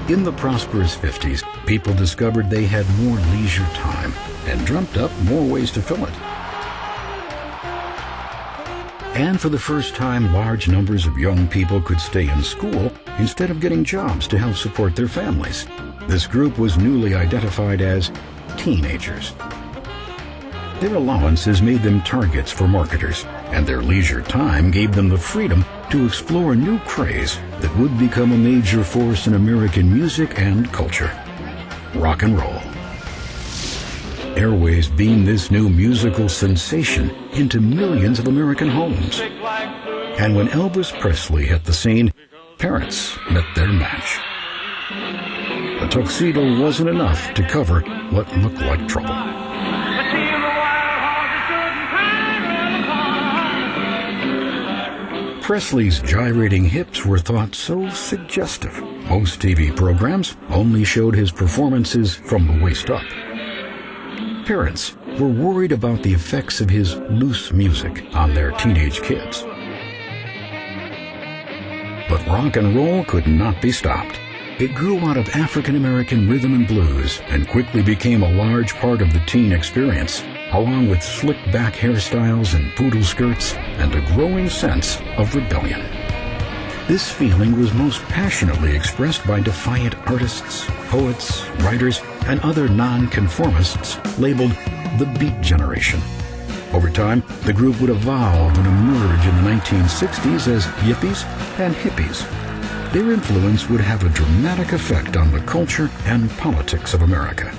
In the prosperous 50s, people discovered they had more leisure time and dreamt up more ways to fill it. And for the first time, large numbers of young people could stay in school instead of getting jobs to help support their families. This group was newly identified as teenagers. Their allowances made them targets for marketers, and their leisure time gave them the freedom to explore a new craze that would become a major force in American music and culture: rock and roll. Airwaves beamed this new musical sensation into millions of American homes. And when Elvis Presley hit the scene, parents met their match. A tuxedo wasn't enough to cover what looked like trouble. Presley's gyrating hips were thought so suggestive. Most TV programs only showed his performances from the waist up. Parents were worried about the effects of his loose music on their teenage kids. But rock and roll could not be stopped. It grew out of African American rhythm and blues and quickly became a large part of the teen experience, along with slick back hairstyles and poodle skirts and a growing sense of rebellion. This feeling was most passionately expressed by defiant artists, poets, writers, and other nonconformists labeled the Beat Generation. Over time, the group would evolve and emerge in the 1960s as yippies and hippies. Their influence would have a dramatic effect on the culture and politics of America.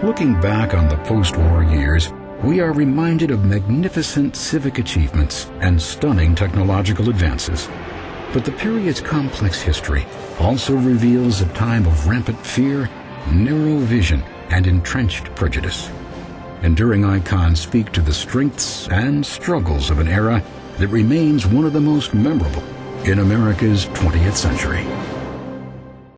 Looking back on the post-war years, we are reminded of magnificent civic achievements and stunning technological advances. But the period's complex history also reveals a time of rampant fear, narrow vision, and entrenched prejudice. Enduring icons speak to the strengths and struggles of an era that remains one of the most memorable in America's 20th century.